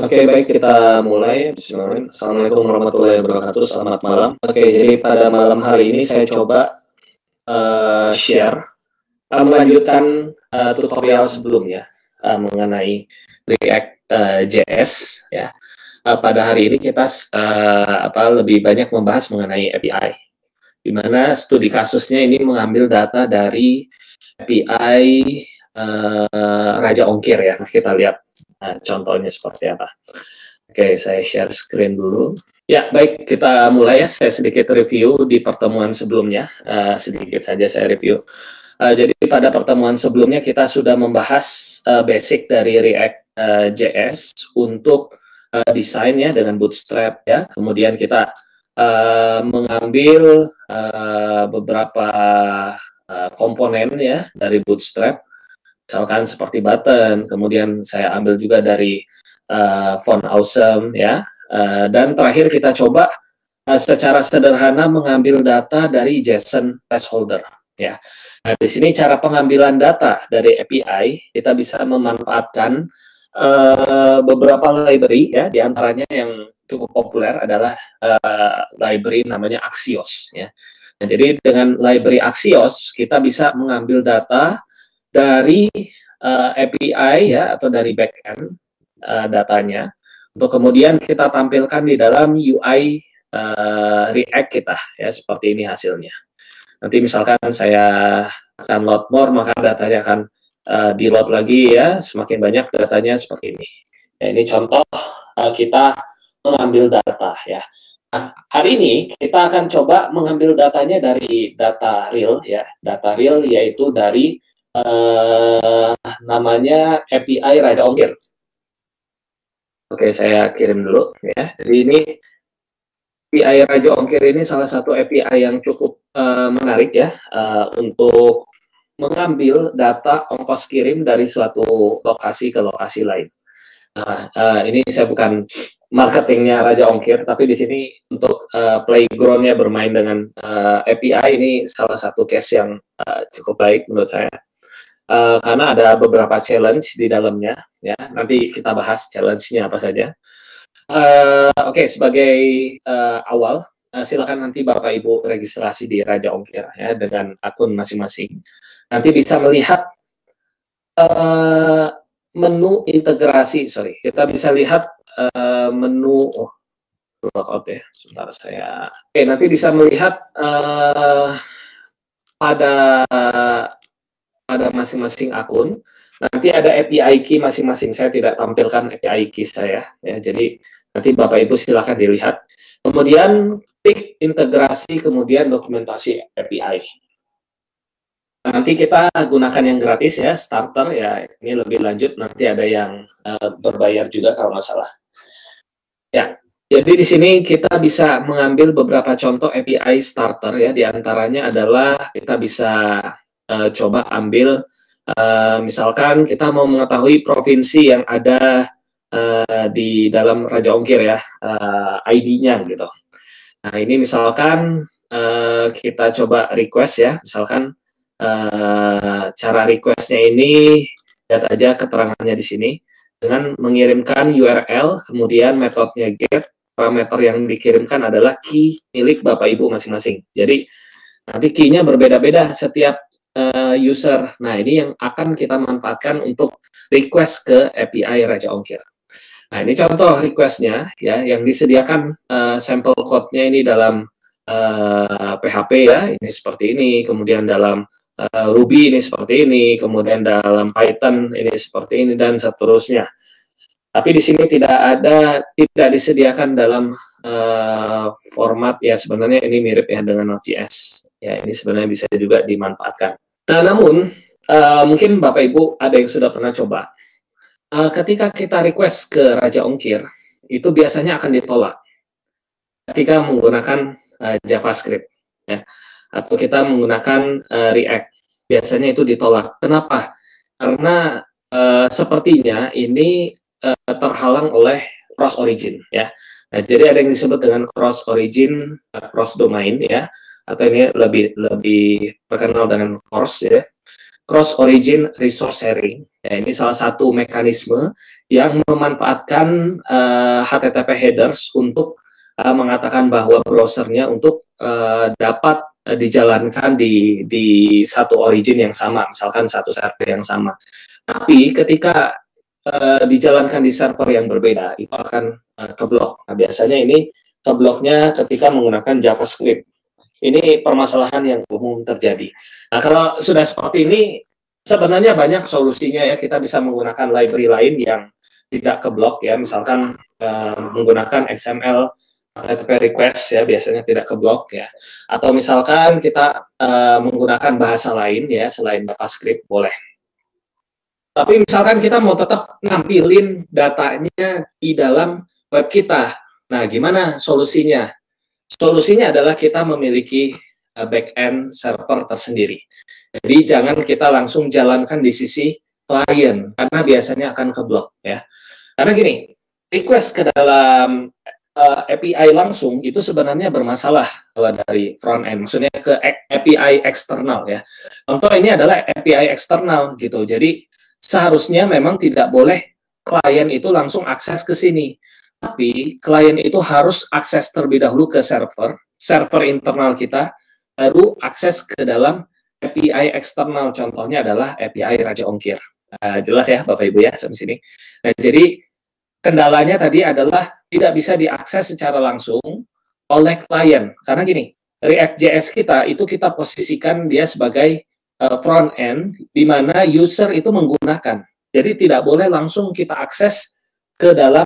Oke, baik kita mulai. Bismillahirrahmanirrahim. Assalamualaikum warahmatullahi wabarakatuh. Selamat malam. Oke, jadi pada malam hari ini saya coba share melanjutkan tutorial sebelumnya mengenai React JS ya. Pada hari ini kita lebih banyak membahas mengenai API, di mana studi kasusnya ini mengambil data dari API Raja Ongkir ya. Kita lihat contohnya seperti apa. Oke, saya share screen dulu. Ya, baik, kita mulai ya. Saya sedikit review di pertemuan sebelumnya. Sedikit saja saya review. Jadi pada pertemuan sebelumnya kita sudah membahas basic dari React JS untuk desain ya dengan Bootstrap ya. Kemudian kita mengambil beberapa komponen ya dari Bootstrap, misalkan seperti button. Kemudian saya ambil juga dari font awesome ya. Dan terakhir kita coba secara sederhana mengambil data dari JSON placeholder ya. Nah, di sini cara pengambilan data dari API kita bisa memanfaatkan beberapa library ya, diantaranya yang cukup populer adalah library namanya Axios ya. Nah, jadi dengan library Axios kita bisa mengambil data dari API ya atau dari backend datanya untuk kemudian kita tampilkan di dalam UI React kita ya, seperti ini hasilnya. Nanti misalkan saya akan load more, maka datanya akan di load lagi ya, semakin banyak datanya seperti ini ya. Ini contoh kita mengambil data ya. Nah, hari ini kita akan coba mengambil datanya dari data real ya, data real yaitu dari namanya API Raja Ongkir. Oke, saya kirim dulu ya. Jadi ini API Raja Ongkir ini salah satu API yang cukup menarik ya untuk mengambil data ongkos kirim dari suatu lokasi ke lokasi lain. Nah, ini saya bukan marketingnya Raja Ongkir, tapi di sini untuk playgroundnya bermain dengan API ini salah satu case yang cukup baik menurut saya. Karena ada beberapa challenge di dalamnya ya, nanti kita bahas challenge-nya apa saja. Oke, sebagai awal silakan nanti Bapak Ibu registrasi di Raja Ongkir ya dengan akun masing-masing. Nanti bisa melihat menu integrasi, kita bisa lihat menu lookout ya, sebentar saya. Oke, nanti bisa melihat pada masing-masing akun, nanti ada API key masing-masing. Saya tidak tampilkan API key saya, ya. Jadi nanti Bapak Ibu silakan dilihat. Kemudian klik integrasi, kemudian dokumentasi API. Nanti kita gunakan yang gratis ya, starter ya. Ini lebih lanjut nanti ada yang berbayar juga kalau nggak salah. Ya. Jadi di sini kita bisa mengambil beberapa contoh API starter ya. Di antaranya adalah kita bisa coba ambil misalkan kita mau mengetahui provinsi yang ada di dalam Raja Ongkir ya, ID-nya gitu. Nah ini misalkan kita coba request ya, misalkan cara requestnya ini lihat aja keterangannya di sini dengan mengirimkan URL, kemudian metodenya get, parameter yang dikirimkan adalah key milik Bapak Ibu masing-masing. Jadi nanti key-nya berbeda-beda setiap user. Nah, ini yang akan kita manfaatkan untuk request ke API Raja Ongkir. Nah, ini contoh request-nya ya, yang disediakan sampel code-nya ini dalam PHP ya, ini seperti ini, kemudian dalam Ruby ini seperti ini, kemudian dalam Python ini seperti ini, dan seterusnya. Tapi di sini tidak disediakan dalam format ya, sebenarnya ini mirip ya dengan Node.js. Ya, ini sebenarnya bisa juga dimanfaatkan. Nah, namun mungkin Bapak Ibu ada yang sudah pernah coba. Ketika kita request ke Raja Ongkir, itu biasanya akan ditolak ketika menggunakan JavaScript ya, atau kita menggunakan React. Biasanya itu ditolak. Kenapa? Karena sepertinya ini terhalang oleh cross origin ya. Nah, jadi ada yang disebut dengan cross origin, cross domain ya, atau ini lebih terkenal dengan CORS ya, cross origin resource sharing. Ya, ini salah satu mekanisme yang memanfaatkan HTTP headers untuk mengatakan bahwa browsernya untuk dapat dijalankan di satu origin yang sama, misalkan satu server yang sama. Tapi ketika dijalankan di server yang berbeda, itu akan keblok. Nah, biasanya ini kebloknya ketika menggunakan JavaScript. Ini permasalahan yang umum terjadi. Nah, kalau sudah seperti ini, sebenarnya banyak solusinya ya. Kita bisa menggunakan library lain yang tidak keblok ya, misalkan menggunakan XML HTTP request ya, biasanya tidak keblok ya. Atau misalkan kita menggunakan bahasa lain ya, selain JavaScript boleh. Tapi misalkan kita mau tetap nampilin datanya di dalam web kita. Nah, gimana solusinya? Solusinya adalah kita memiliki back-end server tersendiri. Jadi jangan kita langsung jalankan di sisi klien, karena biasanya akan keblok ya. Karena gini, request ke dalam API langsung itu sebenarnya bermasalah kalau dari front end, maksudnya ke API eksternal ya. Contoh ini adalah API eksternal gitu. Jadi seharusnya memang tidak boleh klien itu langsung akses ke sini. Tapi klien itu harus akses terlebih dahulu ke server internal kita, baru akses ke dalam API eksternal. Contohnya adalah API Raja Ongkir. Jelas ya Bapak Ibu ya sampai sini. Nah, jadi kendalanya tadi adalah tidak bisa diakses secara langsung oleh klien. Karena gini, React.js kita itu kita posisikan dia sebagai front end, di mana user itu menggunakan. Jadi tidak boleh langsung kita akses ke dalam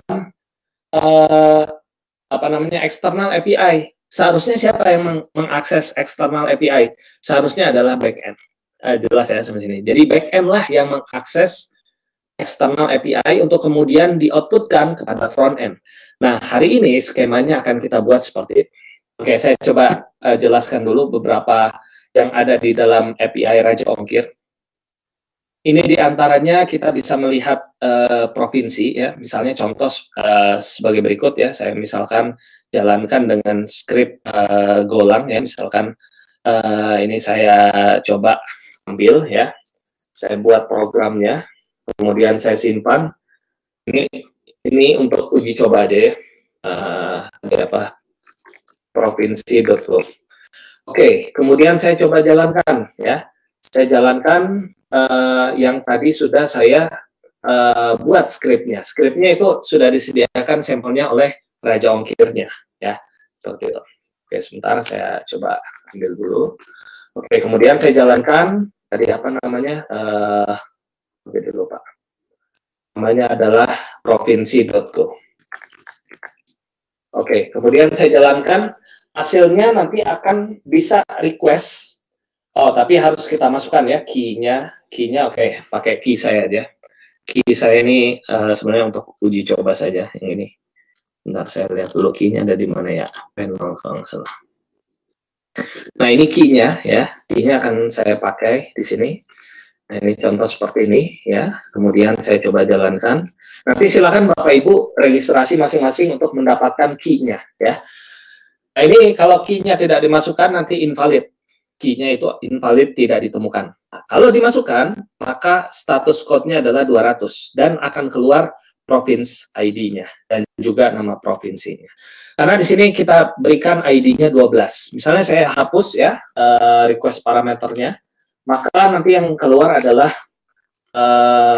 eksternal API. Seharusnya siapa yang mengakses eksternal API? Seharusnya adalah backend. Jelas ya sampai sini. Jadi backend lah yang mengakses eksternal API untuk kemudian di-outputkan kepada front end. Nah, hari ini skemanya akan kita buat seperti itu. Oke, saya coba jelaskan dulu beberapa yang ada di dalam API Raja Ongkir. Ini diantaranya kita bisa melihat provinsi ya, misalnya contoh sebagai berikut ya, saya misalkan jalankan dengan script Golang ya, misalkan ini saya coba ambil ya, saya buat programnya, kemudian saya simpan. Ini untuk uji coba aja ya, ada apa, provinsi.go. Oke, kemudian saya coba jalankan ya, saya jalankan yang tadi sudah saya buat skripnya. Skripnya itu sudah disediakan sampelnya oleh Raja Ongkirnya, ya. Seperti itu. Oke, sebentar saya coba ambil dulu. Oke, kemudian saya jalankan tadi apa namanya? Oke, dulu Pak. Namanya adalah provinsi.go. Oke, kemudian saya jalankan. Hasilnya nanti akan bisa request. Oh, tapi harus kita masukkan ya key-nya. Key-nya oke, pakai key saya aja. Key saya ini sebenarnya untuk uji coba saja yang ini. Bentar saya lihat dulu key-nya ada di mana ya. Panel kalau nggak salah. Nah, ini key-nya ya. Key-nya akan saya pakai di sini. Nah, ini contoh seperti ini ya. Kemudian saya coba jalankan. Nanti silakan Bapak Ibu registrasi masing-masing untuk mendapatkan key-nya ya. Nah, ini kalau key-nya tidak dimasukkan nanti invalid. Key-nya itu invalid, tidak ditemukan. Nah, kalau dimasukkan, maka status code-nya adalah 200 dan akan keluar province ID-nya dan juga nama provinsinya. Karena di sini kita berikan ID-nya 12. Misalnya saya hapus ya request parameternya, maka nanti yang keluar adalah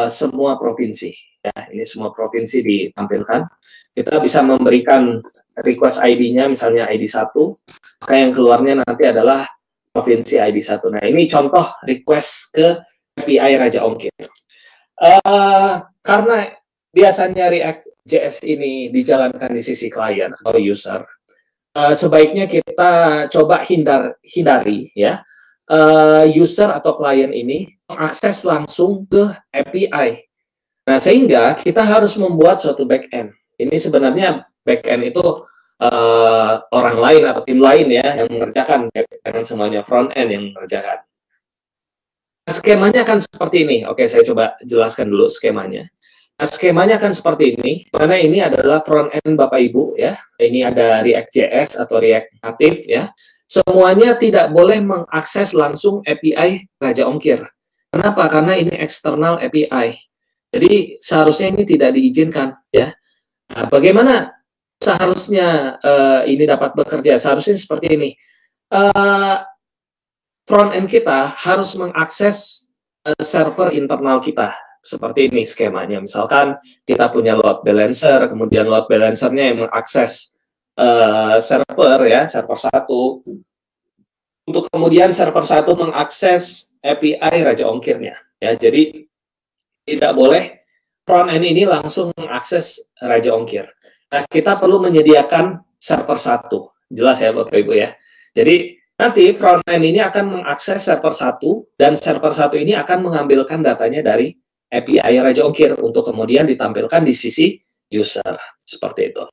semua provinsi. Ya, ini semua provinsi ditampilkan. Kita bisa memberikan request ID-nya, misalnya ID 1, maka yang keluarnya nanti adalah provinsi ID 1. Nah, ini contoh request ke API Raja Ongkir. Karena biasanya React.js ini dijalankan di sisi klien atau user, sebaiknya kita coba hindari ya user atau klien ini mengakses langsung ke API. Nah, sehingga kita harus membuat suatu backend. Ini sebenarnya backend itu orang lain atau tim lain ya yang mengerjakan, dengan semuanya front end yang mengerjakan. Skemanya akan seperti ini. Oke, saya coba jelaskan dulu skemanya. Nah, skemanya akan seperti ini. Karena ini adalah front end Bapak Ibu ya. Ini ada React.js atau React Native ya. Semuanya tidak boleh mengakses langsung API Raja Ongkir. Kenapa? Karena ini eksternal API. Jadi seharusnya ini tidak diizinkan, ya. Nah, bagaimana seharusnya ini dapat bekerja? Seharusnya seperti ini. Front end kita harus mengakses server internal kita. Seperti ini skemanya. Misalkan kita punya load balancer, kemudian load balancernya yang mengakses server, ya, server 1. Untuk kemudian server 1 mengakses API Raja Ongkirnya. Ya, jadi tidak boleh front end ini langsung mengakses Raja Ongkir. Nah, kita perlu menyediakan server 1. Jelas ya Bapak Ibu ya. Jadi nanti front end ini akan mengakses server 1 dan server 1 ini akan mengambilkan datanya dari API Raja Ongkir untuk kemudian ditampilkan di sisi user. Seperti itu.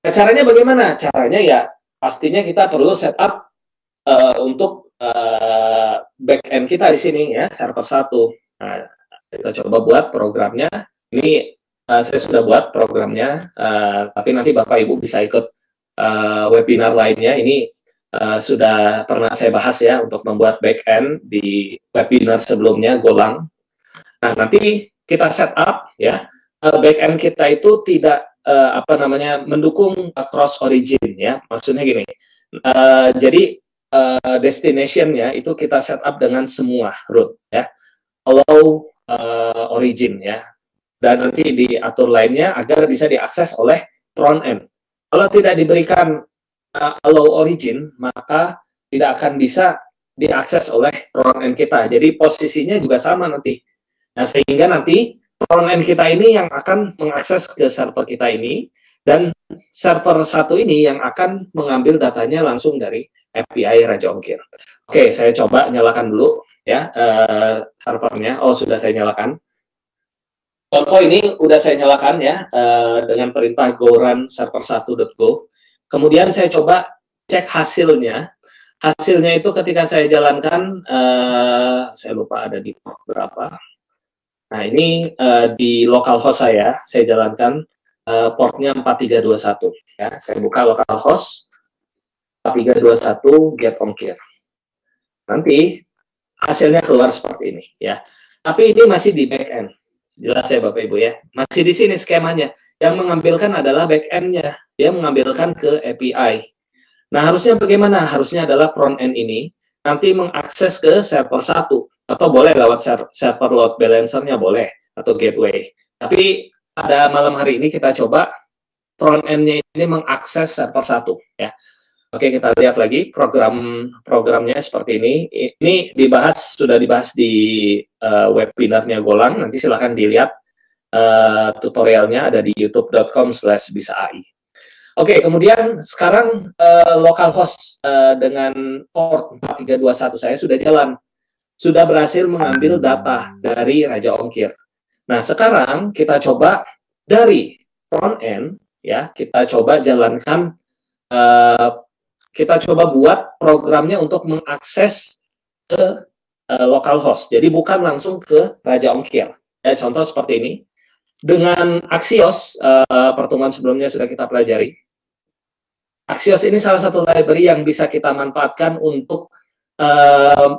Nah, caranya bagaimana? Caranya ya pastinya kita perlu setup untuk backend kita di sini ya, server 1. Nah, kita coba buat programnya. Ini saya sudah buat programnya, tapi nanti Bapak Ibu bisa ikut webinar lainnya. Ini sudah pernah saya bahas ya untuk membuat backend di webinar sebelumnya, Golang. Nah, nanti kita setup ya, backend kita itu tidak mendukung cross origin ya. Maksudnya gini, jadi destination-nya itu kita setup dengan semua root ya, allow origin ya, dan nanti diatur lainnya agar bisa diakses oleh front end. Kalau tidak diberikan allow origin, maka tidak akan bisa diakses oleh front end kita. Jadi posisinya juga sama nanti. Nah, sehingga nanti front end kita ini yang akan mengakses ke server kita ini, dan server 1 ini yang akan mengambil datanya langsung dari API Raja Ongkir. Oke, saya coba nyalakan dulu ya servernya. Oh, sudah saya nyalakan. Contoh ini udah saya nyalakan ya dengan perintah go run server1.go. Kemudian saya coba cek hasilnya. Hasilnya itu ketika saya jalankan, saya lupa ada di port berapa. Nah, ini di localhost saya jalankan portnya 4321. Ya, saya buka localhost 4321 get ongkir. Nanti hasilnya keluar seperti ini ya. Tapi ini masih di backend. Jelas ya Bapak Ibu ya. Masih di sini skemanya. Yang mengambilkan adalah backend-nya. Dia mengambilkan ke API. Nah, harusnya bagaimana? Harusnya adalah front end ini nanti mengakses ke server 1. Atau boleh lewat server load balancer-nya boleh. Atau gateway. Tapi pada malam hari ini kita coba front end-nya ini mengakses server 1 ya. Oke, kita lihat lagi programnya seperti ini. Ini sudah dibahas di webinarnya Golang. Nanti silahkan dilihat tutorialnya ada di youtube.com/bisai. Oke, kemudian sekarang localhost dengan port 4321 saya sudah jalan. Sudah berhasil mengambil data dari Raja Ongkir. Nah, sekarang kita coba dari front end ya, kita coba jalankan kita coba buat programnya untuk mengakses ke localhost. Jadi bukan langsung ke Raja Ongkir. Ya, contoh seperti ini. Dengan Axios, pertemuan sebelumnya sudah kita pelajari. Axios ini salah satu library yang bisa kita manfaatkan untuk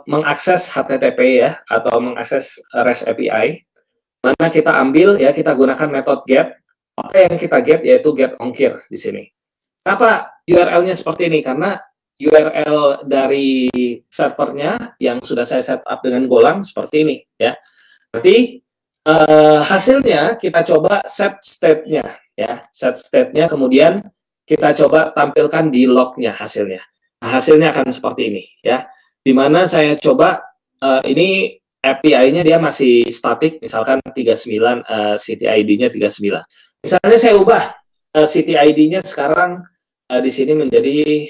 mengakses HTTP ya, atau mengakses REST API. Mana kita ambil ya, kita gunakan metode get. Apa yang kita get yaitu get ongkir di sini. Kenapa URL-nya seperti ini? Karena URL dari servernya yang sudah saya setup dengan Golang seperti ini ya. Nanti hasilnya kita coba set state-nya ya. Set state-nya kemudian kita coba tampilkan di log-nya hasilnya. Nah, hasilnya akan seperti ini ya. Dimana saya coba ini API-nya dia masih statik, misalkan 39 city ID-nya 39. Misalnya saya ubah city ID-nya sekarang di sini menjadi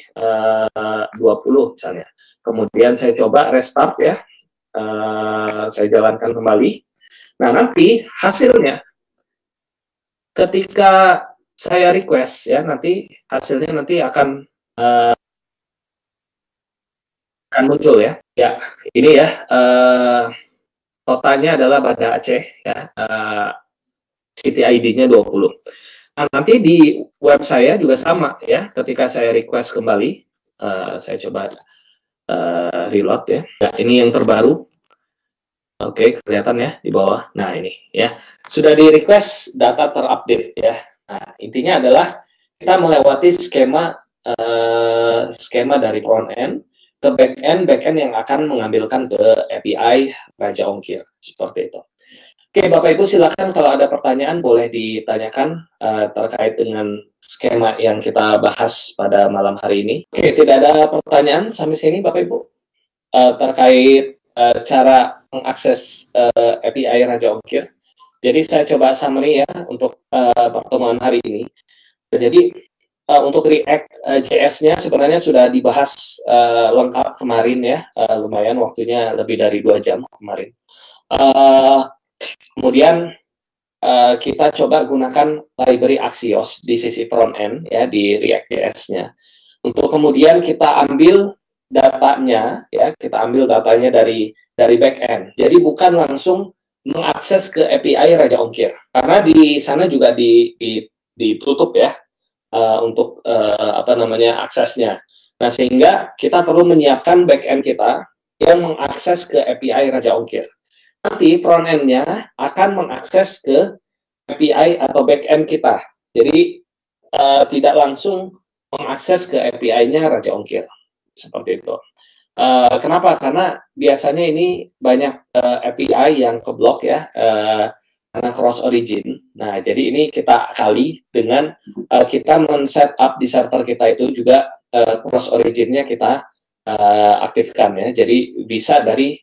20 misalnya. Kemudian saya coba restart ya. Saya jalankan kembali. Nah, nanti hasilnya ketika saya request ya, nanti hasilnya nanti akan muncul ya. Ya, ini ya totalnya adalah Banda Aceh ya. City ID-nya 20. Nah, nanti di web saya juga sama ya. Ketika saya request kembali, saya coba reload ya. Ya, ini yang terbaru. Oke, kelihatan ya di bawah. Nah, ini ya. Sudah di-request data terupdate ya. Nah, intinya adalah kita melewati skema dari front end ke back end yang akan mengambilkan ke API Raja Ongkir, seperti itu. Oke, Bapak Ibu silakan kalau ada pertanyaan boleh ditanyakan terkait dengan skema yang kita bahas pada malam hari ini. Oke, tidak ada pertanyaan sampai sini Bapak Ibu terkait cara mengakses API Raja Ongkir. Jadi saya coba summary ya untuk pertemuan hari ini. Jadi untuk React JS-nya sebenarnya sudah dibahas lengkap kemarin ya, lumayan waktunya lebih dari 2 jam kemarin. Kemudian kita coba gunakan library Axios di sisi front end ya di React JS-nya. Untuk kemudian kita ambil datanya ya, kita ambil datanya dari back end. Jadi bukan langsung mengakses ke API Raja Ongkir karena di sana juga ditutup ya untuk apa namanya aksesnya. Nah, sehingga kita perlu menyiapkan back end kita yang mengakses ke API Raja Ongkir. Nanti front end-nya akan mengakses ke API atau back end kita. Jadi tidak langsung mengakses ke API-nya Raja Ongkir. Seperti itu. Kenapa? Karena biasanya ini banyak API yang keblok ya, karena cross origin. Nah, jadi ini kita kali dengan kita men-set up di server kita itu juga cross origin-nya kita aktifkan ya. Jadi bisa dari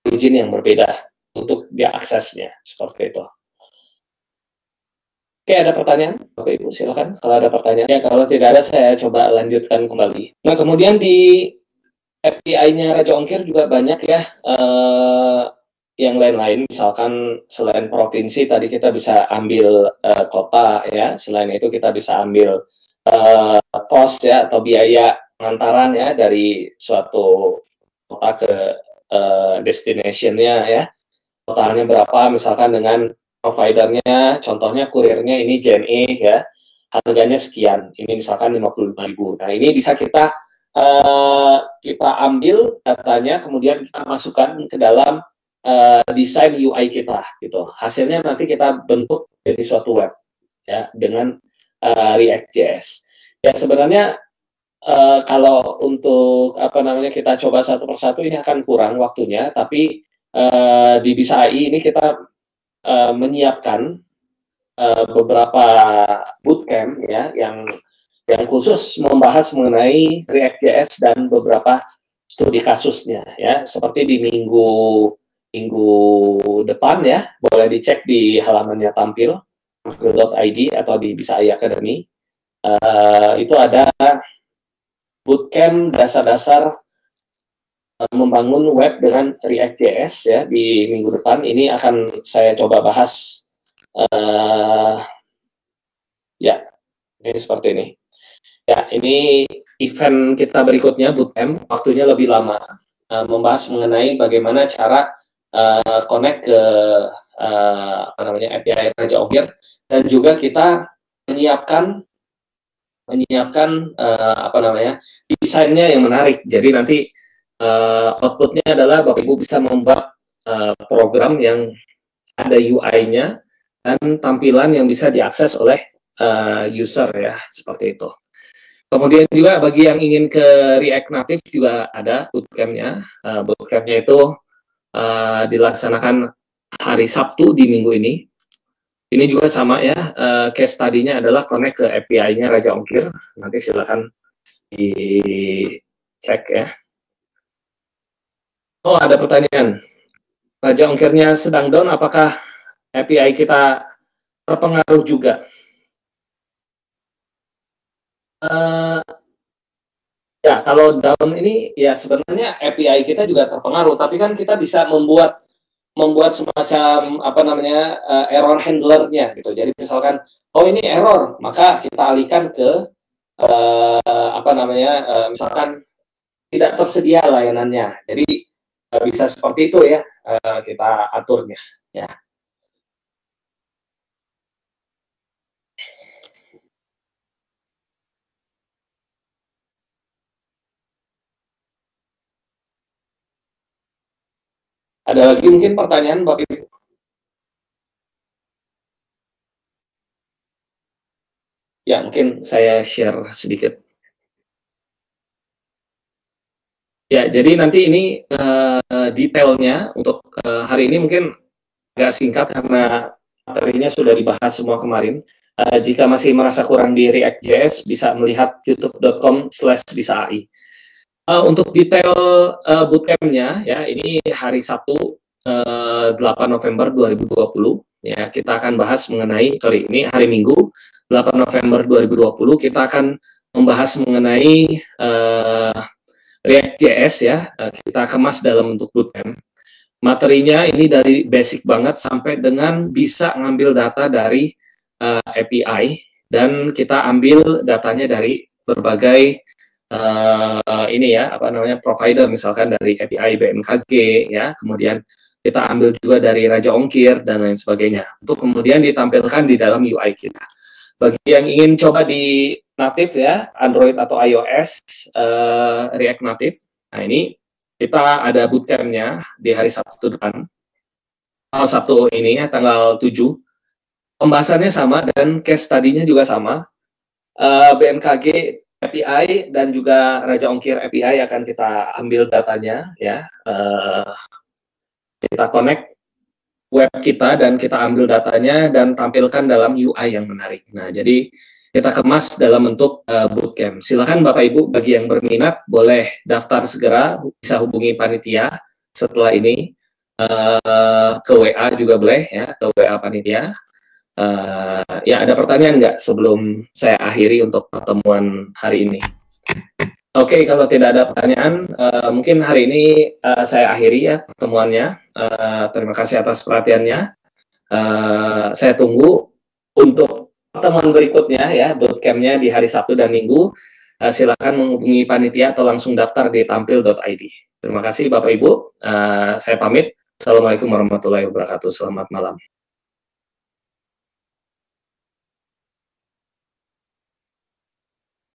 origin yang berbeda untuk diaksesnya seperti itu. Oke, ada pertanyaan? Bapak Ibu, silakan kalau ada pertanyaan. Ya, kalau tidak ada, saya coba lanjutkan kembali. Nah, kemudian di API-nya Raja Ongkir juga banyak ya, yang lain-lain. Misalkan selain provinsi, tadi kita bisa ambil kota ya. Selain itu kita bisa ambil cost ya, atau biaya pengantaran ya, dari suatu kota ke destination-nya ya. Totalnya berapa, misalkan dengan providernya, contohnya kurirnya ini JNE ya, harganya sekian, ini misalkan 55.000. Nah, ini bisa kita ambil datanya, kemudian kita masukkan ke dalam desain UI kita, gitu. Hasilnya nanti kita bentuk jadi suatu web, ya, dengan React.js. Ya, sebenarnya kalau untuk apa namanya kita coba satu persatu ini akan kurang waktunya, tapi di Bisa AI ini kita menyiapkan beberapa bootcamp ya yang khusus membahas mengenai React.js dan beberapa studi kasusnya ya, seperti di minggu depan ya, boleh dicek di halamannya tampil.id atau di Bisa AI Academy. Itu ada bootcamp dasar-dasar membangun web dengan React.js ya di minggu depan. Ini akan saya coba bahas ya, ini seperti ini. Ya, ini event kita berikutnya bootcamp, waktunya lebih lama, membahas mengenai bagaimana cara connect ke apa namanya API Raja Ongkir, dan juga kita menyiapkan apa namanya desainnya yang menarik. Jadi nanti outputnya adalah Bapak Ibu bisa membuat program yang ada UI-nya dan tampilan yang bisa diakses oleh user ya, seperti itu. Kemudian juga bagi yang ingin ke React Native juga ada bootcamp-nya. Bootcamp-nya itu dilaksanakan hari Sabtu di minggu ini. Ini juga sama ya, case study-nya adalah connect ke API-nya Raja Ongkir. Nanti silakan dicek ya. Oh, ada pertanyaan. Raja Ongkirnya sedang down, apakah API kita terpengaruh juga? Ya, kalau down ini ya sebenarnya API kita juga terpengaruh, tapi kan kita bisa membuat semacam apa namanya error handlernya gitu. Jadi misalkan oh ini error, maka kita alihkan ke apa namanya misalkan tidak tersedia layanannya. Jadi bisa seperti itu ya kita aturnya. Ya. Ada lagi mungkin pertanyaan Bapak Ibu? Ya, mungkin saya share sedikit. Ya, jadi nanti ini detailnya untuk hari ini mungkin agak singkat karena materinya sudah dibahas semua kemarin. Jika masih merasa kurang di React.js, bisa melihat youtube.com/bisa.ai. Untuk detail bootcamp-nya, ya ini hari Sabtu 8 November 2020. Ya, kita akan bahas mengenai, sorry, ini hari Minggu 8 November 2020, kita akan membahas mengenai React.js ya, kita kemas dalam bentuk bootcamp. Materinya ini dari basic banget sampai dengan bisa ngambil data dari API, dan kita ambil datanya dari berbagai ini ya, apa namanya, provider, misalkan dari API BMKG ya, kemudian kita ambil juga dari Raja Ongkir dan lain sebagainya, untuk kemudian ditampilkan di dalam UI kita. Bagi yang ingin coba di native ya, Android atau iOS, React Native, nah ini kita ada bootcamp-nya di hari Sabtu depan. Sabtu ini ya, tanggal 7. Pembahasannya sama dan case study-nya juga sama. BMKG API dan juga Raja Ongkir API akan kita ambil datanya ya. Kita connect web kita dan kita ambil datanya dan tampilkan dalam UI yang menarik. Nah, jadi kita kemas dalam bentuk bootcamp. Silakan Bapak Ibu, bagi yang berminat boleh daftar segera, bisa hubungi panitia setelah ini, ke WA juga boleh ya, ke WA panitia. Ya, ada pertanyaan nggak sebelum saya akhiri untuk pertemuan hari ini? Oke, kalau tidak ada pertanyaan, mungkin hari ini saya akhiri ya pertemuannya. Terima kasih atas perhatiannya. Saya tunggu untuk pertemuan berikutnya ya, bootcamp-nya di hari Sabtu dan Minggu. Silakan menghubungi panitia atau langsung daftar di tampil.id. Terima kasih Bapak Ibu. Saya pamit. Assalamualaikum warahmatullahi wabarakatuh. Selamat malam.